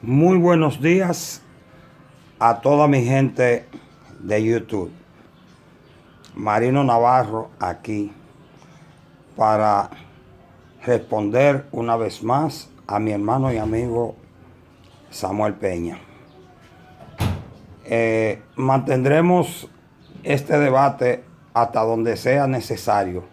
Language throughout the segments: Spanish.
Muy buenos días a toda mi gente de YouTube. Marino Navarro aquí para responder una vez más a mi hermano y amigo Samuel Peña. Mantendremos este debate hasta donde sea necesario,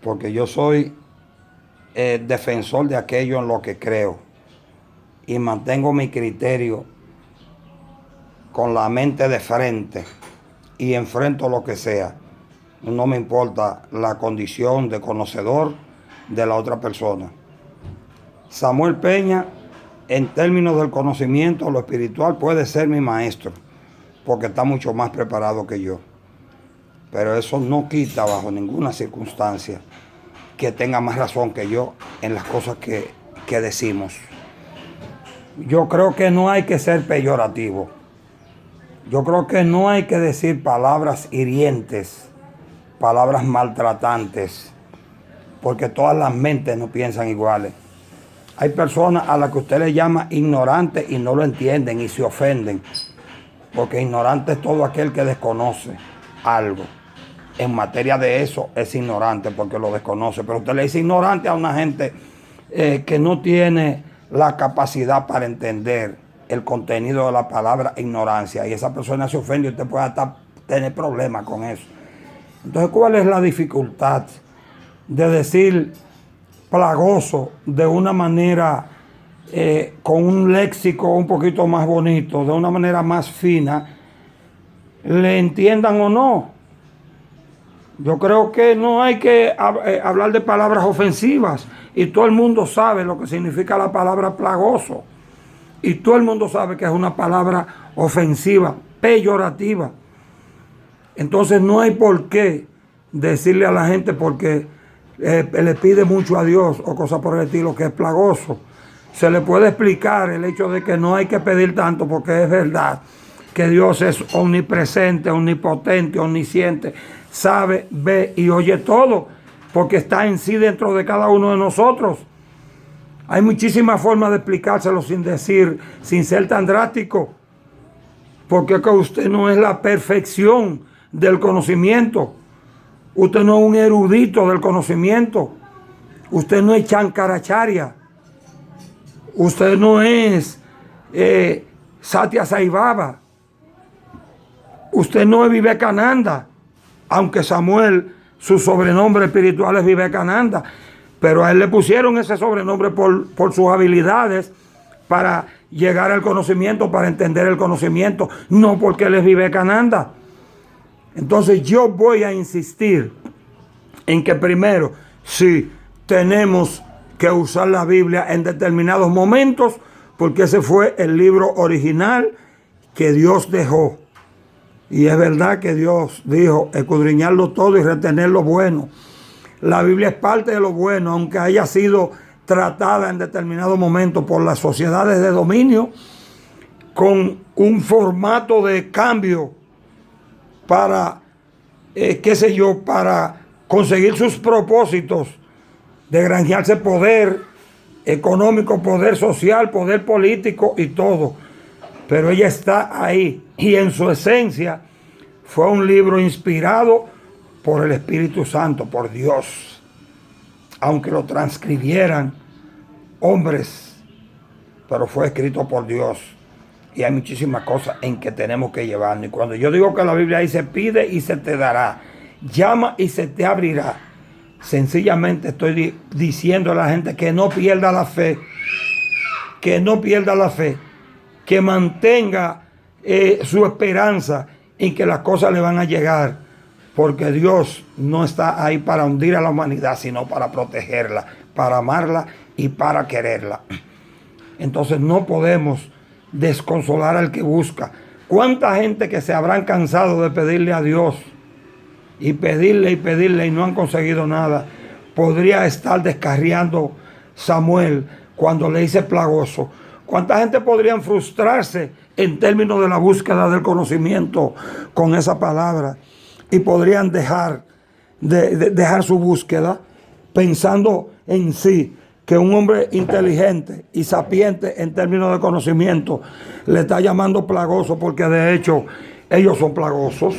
porque yo soy defensor de aquello en lo que creo y mantengo mi criterio con la mente de frente y enfrento lo que sea. No me importa la condición de conocedor de la otra persona. Samuel Peña, en términos del conocimiento, lo espiritual, puede ser mi maestro, porque está mucho más preparado que yo. Pero eso no quita bajo ninguna circunstancia que tenga más razón que yo en las cosas que decimos. Yo creo que no hay que ser peyorativo. Yo creo que no hay que decir palabras hirientes, palabras maltratantes, porque todas las mentes no piensan iguales. Hay personas a las que usted le llama ignorantes y no lo entienden y se ofenden, porque ignorante es todo aquel que desconoce algo. En materia de eso es ignorante porque lo desconoce, pero usted le dice ignorante a una gente que no tiene la capacidad para entender el contenido de la palabra ignorancia, y esa persona se ofende y usted puede hasta tener problemas con eso. Entonces, ¿cuál es la dificultad de decir plagoso de una manera con un léxico un poquito más bonito, de una manera más fina, le entiendan o no? Yo creo que no hay que hablar de palabras ofensivas, y todo el mundo sabe lo que significa la palabra plagoso, y todo el mundo sabe que es una palabra ofensiva, peyorativa. Entonces no hay por qué decirle a la gente porque le pide mucho a Dios o cosas por el estilo que es plagoso. Se le puede explicar el hecho de que no hay que pedir tanto, porque es verdad que Dios es omnipresente, omnipotente, omnisciente, sabe, ve y oye todo, porque está en sí dentro de cada uno de nosotros. Hay muchísimas formas de explicárselo sin ser tan drástico, porque que usted no es la perfección del conocimiento, usted no es un erudito del conocimiento, usted no es Shankaracharya, usted no es Satya Sai Baba, usted no es Vivekananda, aunque Samuel, su sobrenombre espiritual es Vivekananda, pero a él le pusieron ese sobrenombre por sus habilidades para llegar al conocimiento, para entender el conocimiento, no porque él es Vivekananda. Entonces yo voy a insistir en que primero, sí, tenemos que usar la Biblia en determinados momentos, porque ese fue el libro original que Dios dejó. Y es verdad que Dios dijo escudriñarlo todo y retener lo bueno. La Biblia es parte de lo bueno, aunque haya sido tratada en determinado momento por las sociedades de dominio con un formato de cambio para, para conseguir sus propósitos de granjearse poder económico, poder social, poder político y todo. Pero ella está ahí, y en su esencia fue un libro inspirado por el Espíritu Santo, por Dios, aunque lo transcribieran hombres, pero fue escrito por Dios. Y hay muchísimas cosas en que tenemos que llevarnos. Y cuando yo digo que la Biblia dice pide y se te dará, llama y se te abrirá, sencillamente estoy diciendo a la gente que no pierda la fe, que no pierda la fe, que mantenga su esperanza en que las cosas le van a llegar, porque Dios no está ahí para hundir a la humanidad, sino para protegerla, para amarla y para quererla. Entonces no podemos desconsolar al que busca. ¿Cuánta gente que se habrán cansado de pedirle a Dios y pedirle y no han conseguido nada? Podría estar descarriando Samuel cuando le dice plagoso. ¿Cuánta gente podrían frustrarse en términos de la búsqueda del conocimiento con esa palabra? Y podrían dejar su búsqueda pensando en sí, que un hombre inteligente y sapiente en términos de conocimiento le está llamando plagoso, porque de hecho ellos son plagosos.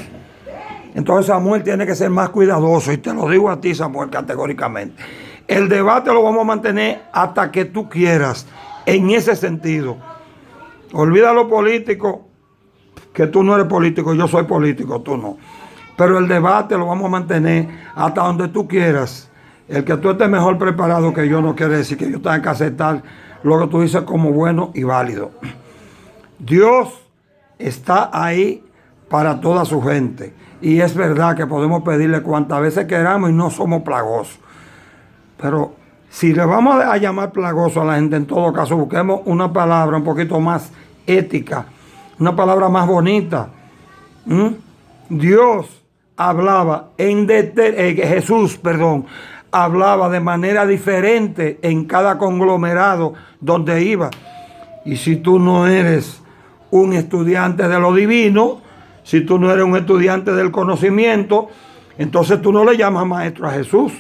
Entonces Samuel tiene que ser más cuidadoso, y te lo digo a ti, Samuel, categóricamente. El debate lo vamos a mantener hasta que tú quieras, en ese sentido. Olvida lo político, que tú no eres político, yo soy político, tú no. Pero el debate lo vamos a mantener hasta donde tú quieras. El que tú estés mejor preparado que yo no quiere decir que yo tenga que aceptar lo que tú dices como bueno y válido. Dios está ahí para toda su gente. Y es verdad que podemos pedirle cuantas veces queramos y no somos plagosos. Pero si le vamos a llamar plagoso a la gente, en todo caso, busquemos una palabra un poquito más ética, una palabra más bonita. Dios hablaba Jesús hablaba de manera diferente en cada conglomerado donde iba. Y si tú no eres un estudiante de lo divino, si tú no eres un estudiante del conocimiento, entonces tú no le llamas maestro a Jesús.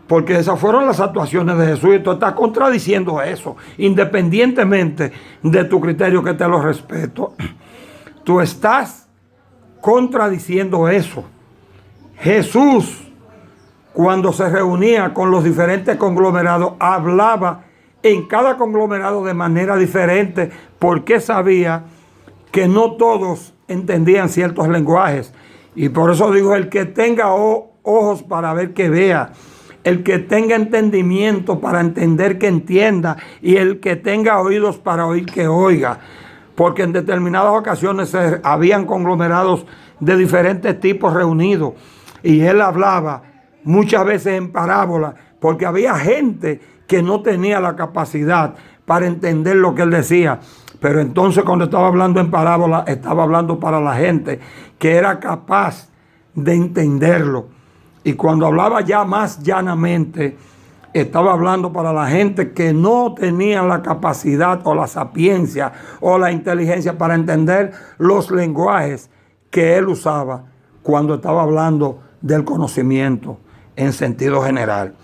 Porque esas fueron las actuaciones de Jesús y tú estás contradiciendo eso, independientemente de tu criterio, que te lo respeto. Tú estás contradiciendo eso. Jesús, cuando se reunía con los diferentes conglomerados, hablaba en cada conglomerado de manera diferente, porque sabía que no todos entendían ciertos lenguajes. Y por eso digo, el que tenga ojos para ver, que vea. El que tenga entendimiento para entender, que entienda. Y el que tenga oídos para oír, que oiga. Porque en determinadas ocasiones habían conglomerados de diferentes tipos reunidos. Y él hablaba muchas veces en parábola, porque había gente que no tenía la capacidad para entender lo que él decía. Pero entonces, cuando estaba hablando en parábola, estaba hablando para la gente que era capaz de entenderlo. Y cuando hablaba ya más llanamente, estaba hablando para la gente que no tenía la capacidad o la sapiencia o la inteligencia para entender los lenguajes que él usaba cuando estaba hablando del conocimiento en sentido general.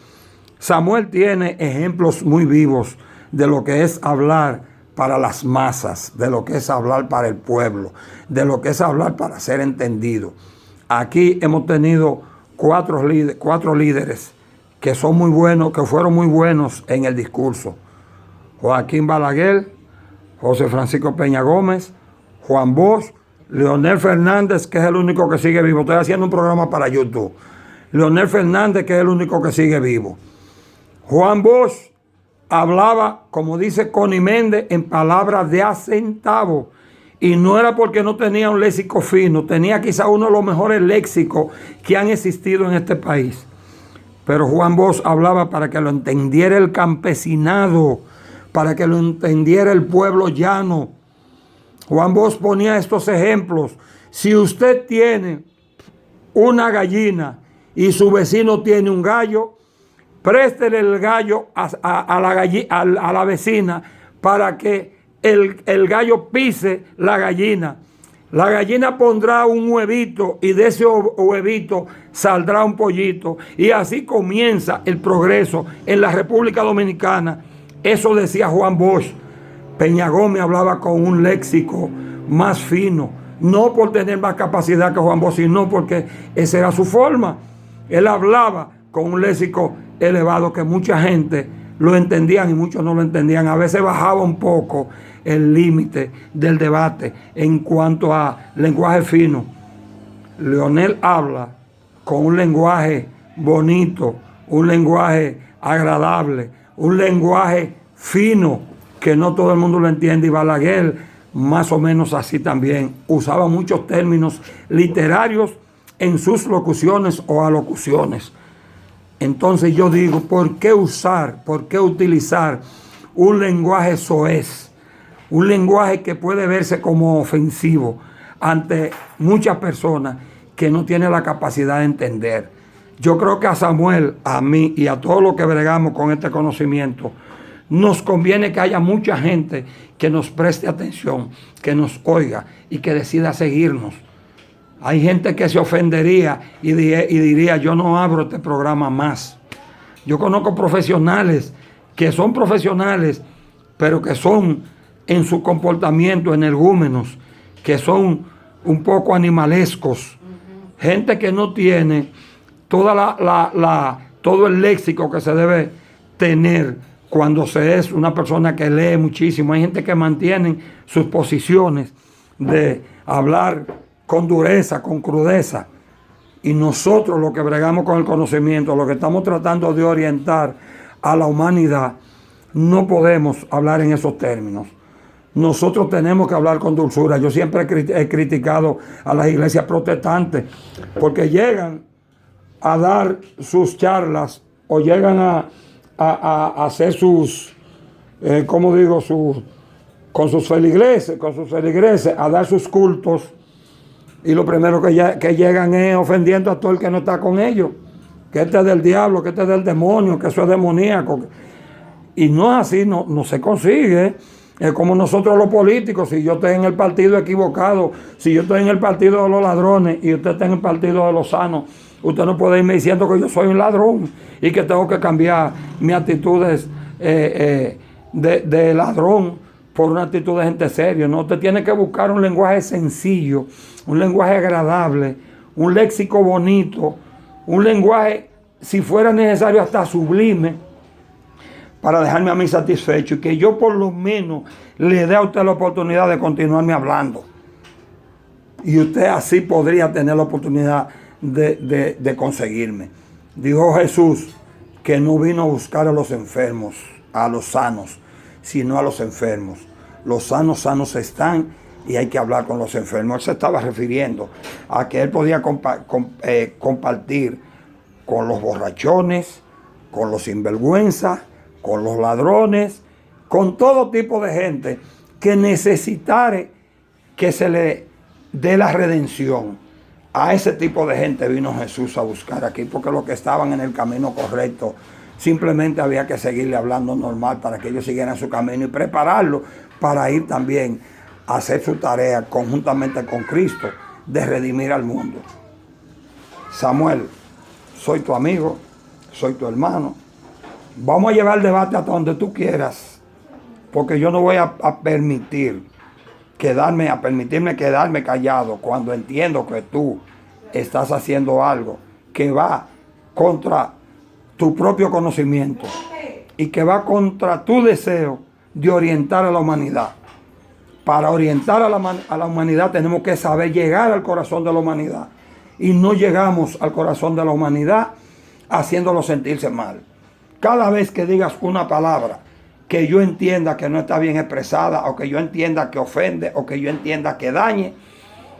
Samuel tiene ejemplos muy vivos de lo que es hablar para las masas, de lo que es hablar para el pueblo, de lo que es hablar para ser entendido. Aquí hemos tenido cuatro líderes que son muy buenos, que fueron muy buenos en el discurso. Joaquín Balaguer, José Francisco Peña Gómez, Juan Bosch, Leonel Fernández, que es el único que sigue vivo. Estoy haciendo un programa para YouTube. Leonel Fernández, que es el único que sigue vivo. Juan Bosch hablaba, como dice Connie Méndez, en palabras de a centavo. Y no era porque no tenía un léxico fino, tenía quizá uno de los mejores léxicos que han existido en este país. Pero Juan Bosch hablaba para que lo entendiera el campesinado, para que lo entendiera el pueblo llano. Juan Bosch ponía estos ejemplos. Si usted tiene una gallina y su vecino tiene un gallo, préstele el gallo a la vecina para que el gallo pise la gallina. La gallina pondrá un huevito y de ese huevito saldrá un pollito. Y así comienza el progreso en la República Dominicana. Eso decía Juan Bosch. Peña Gómez hablaba con un léxico más fino. No por tener más capacidad que Juan Bosch, sino porque esa era su forma. Él hablaba con un léxico elevado que mucha gente lo entendían y muchos no lo entendían. A veces bajaba un poco el límite del debate en cuanto a lenguaje fino. Leonel habla con un lenguaje bonito, un lenguaje agradable, un lenguaje fino que no todo el mundo lo entiende. Y Balaguer, más o menos así también, usaba muchos términos literarios en sus locuciones o alocuciones. Entonces yo digo, ¿por qué utilizar un lenguaje soez? Un lenguaje que puede verse como ofensivo ante muchas personas que no tienen la capacidad de entender. Yo creo que a Samuel, a mí y a todos los que bregamos con este conocimiento, nos conviene que haya mucha gente que nos preste atención, que nos oiga y que decida seguirnos. Hay gente que se ofendería y diría, yo no abro este programa más. Yo conozco profesionales que son profesionales, pero que son en su comportamiento energúmenos, que son un poco animalescos, gente que no tiene todo el léxico que se debe tener cuando se es una persona que lee muchísimo. Hay gente que mantiene sus posiciones de hablar con dureza, con crudeza. Y nosotros, los que bregamos con el conocimiento, los que estamos tratando de orientar a la humanidad, no podemos hablar en esos términos. Nosotros tenemos que hablar con dulzura. Yo siempre he criticado a las iglesias protestantes porque llegan a dar sus charlas o llegan a hacer sus, con sus feligreses, a dar sus cultos, y lo primero que llegan es ofendiendo a todo el que no está con ellos, que este es del diablo, que este es del demonio, que eso es demoníaco. Y no es así, no se consigue. Es como nosotros los políticos. Si yo estoy en el partido equivocado, si yo estoy en el partido de los ladrones y usted está en el partido de los sanos, usted no puede irme diciendo que yo soy un ladrón y que tengo que cambiar mis actitudes de ladrón por una actitud de gente seria. No, usted tiene que buscar un lenguaje sencillo, un lenguaje agradable, un léxico bonito, un lenguaje, si fuera necesario, hasta sublime, para dejarme a mí satisfecho y que yo por lo menos le dé a usted la oportunidad de continuarme hablando. Y usted así podría tener la oportunidad de conseguirme. Dijo Jesús que no vino a buscar a los enfermos, a los sanos, sino a los enfermos. Los sanos están y hay que hablar con los enfermos. Él se estaba refiriendo a que él podía compartir con los borrachones, con los sinvergüenzas, con los ladrones, con todo tipo de gente que necesitare que se le dé la redención. A ese tipo de gente vino Jesús a buscar aquí, porque los que estaban en el camino correcto, simplemente había que seguirle hablando normal para que ellos siguieran su camino y prepararlo para ir también a hacer su tarea conjuntamente con Cristo de redimir al mundo. Samuel, soy tu amigo, soy tu hermano. Vamos a llevar el debate hasta donde tú quieras, porque yo no voy a permitirme quedarme callado cuando entiendo que tú estás haciendo algo que va contra tu propio conocimiento y que va contra tu deseo de orientar a la humanidad. Para orientar a la humanidad tenemos que saber llegar al corazón de la humanidad, y no llegamos al corazón de la humanidad haciéndolo sentirse mal. Cada vez que digas una palabra que yo entienda que no está bien expresada, o que yo entienda que ofende, o que yo entienda que dañe,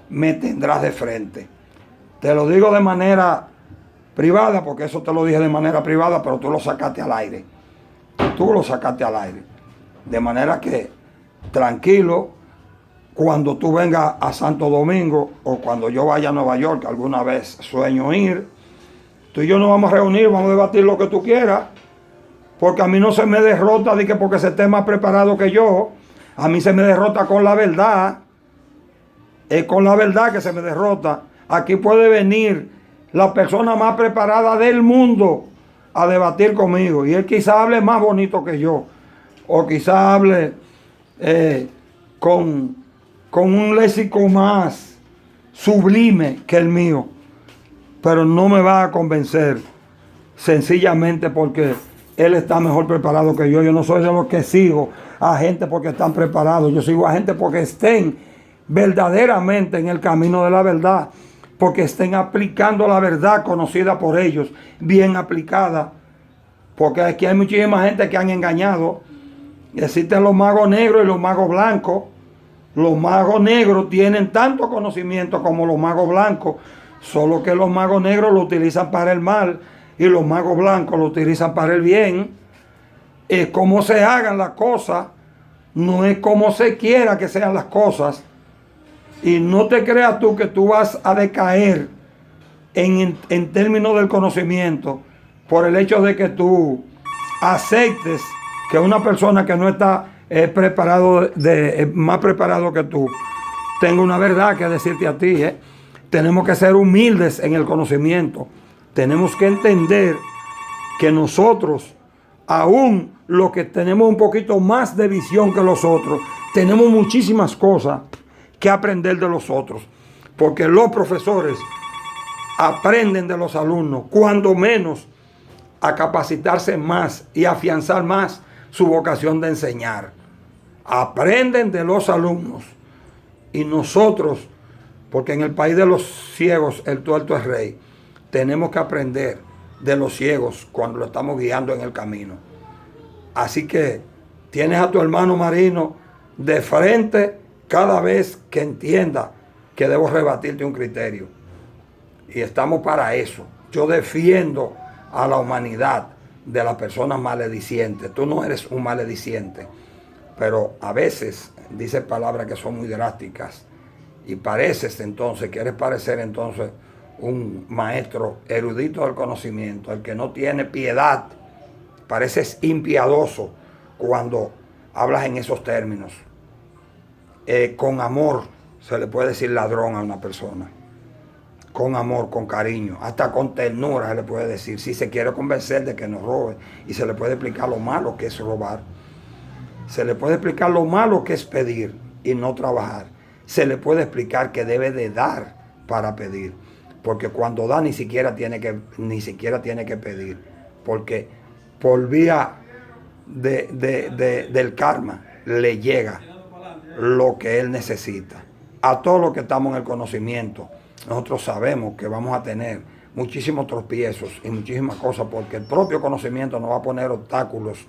me tendrás de frente. Te lo digo de manera privada, porque eso te lo dije de manera privada, pero tú lo sacaste al aire. De manera que, tranquilo, cuando tú vengas a Santo Domingo, o cuando yo vaya a Nueva York, alguna vez sueño ir, tú y yo nos vamos a reunir, vamos a debatir lo que tú quieras. Porque a mí no se me derrota de que porque se esté más preparado que yo. A mí se me derrota con la verdad. Es con la verdad que se me derrota. Aquí puede venir la persona más preparada del mundo a debatir conmigo. Y él quizá hable más bonito que yo. O quizá hable con un léxico más sublime que el mío. Pero no me va a convencer. Sencillamente porque él está mejor preparado que yo. Yo no soy de los que sigo a gente porque están preparados. Yo sigo a gente porque estén verdaderamente en el camino de la verdad. Porque estén aplicando la verdad conocida por ellos, bien aplicada. Porque aquí hay muchísima gente que han engañado. Existen los magos negros y los magos blancos. Los magos negros tienen tanto conocimiento como los magos blancos. Solo que los magos negros lo utilizan para el mal y los magos blancos lo utilizan para el bien. Es como se hagan las cosas, no es como se quiera que sean las cosas. Y no te creas tú que tú vas a decaer en términos del conocimiento por el hecho de que tú aceptes que una persona que no está más preparado que tú tenga una verdad que decirte a ti. Tenemos que ser humildes en el conocimiento. Tenemos que entender que nosotros aún los que tenemos un poquito más de visión que los otros, tenemos muchísimas cosas que aprender de los otros. Porque los profesores aprenden de los alumnos, cuando menos a capacitarse más y afianzar más su vocación de enseñar. Aprenden de los alumnos. Y nosotros, porque en el país de los ciegos el tuerto es rey, tenemos que aprender de los ciegos cuando lo estamos guiando en el camino. Así que tienes a tu hermano Marino de frente cada vez que entienda que debo rebatirte un criterio. Y estamos para eso. Yo defiendo a la humanidad de las personas maledicientes. Tú no eres un malediciente, pero a veces dices palabras que son muy drásticas y pareces entonces, quieres parecer entonces un maestro erudito del conocimiento, el que no tiene piedad. Pareces impiadoso cuando hablas en esos términos. Con amor se le puede decir ladrón a una persona. Con amor, con cariño, hasta con ternura se le puede decir, si se quiere convencer de que no robe. Y se le puede explicar lo malo que es robar. Se le puede explicar lo malo que es pedir y no trabajar. Se le puede explicar que debe de dar para pedir. Porque cuando da ni siquiera tiene que pedir. Porque por vía del karma le llega lo que él necesita. A todos los que estamos en el conocimiento, nosotros sabemos que vamos a tener muchísimos tropiezos y muchísimas cosas, porque el propio conocimiento nos va a poner obstáculos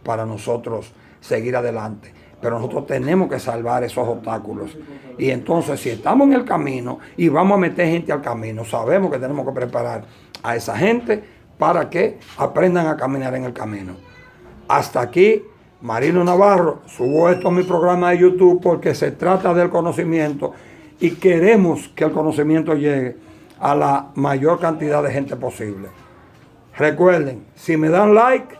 para nosotros seguir adelante. Pero nosotros tenemos que salvar esos obstáculos. Y entonces, si estamos en el camino y vamos a meter gente al camino, sabemos que tenemos que preparar a esa gente para que aprendan a caminar en el camino. Hasta aquí, Marino Navarro. Subo esto a mi programa de YouTube porque se trata del conocimiento y queremos que el conocimiento llegue a la mayor cantidad de gente posible. Recuerden, si me dan like,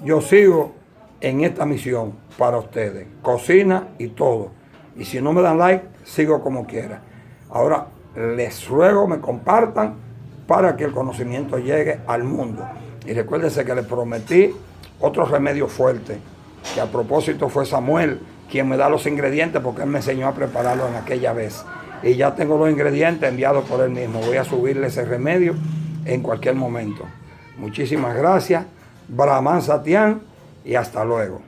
yo sigo en esta misión para ustedes, cocina y todo. Y si no me dan like, sigo como quiera. Ahora les ruego me compartan para que el conocimiento llegue al mundo. Y recuérdense que les prometí otro remedio fuerte, que a propósito fue Samuel quien me da los ingredientes, porque él me enseñó a prepararlo en aquella vez. Y ya tengo los ingredientes enviados por él mismo. Voy a subirle ese remedio en cualquier momento. Muchísimas gracias. Brahman Satian y hasta luego.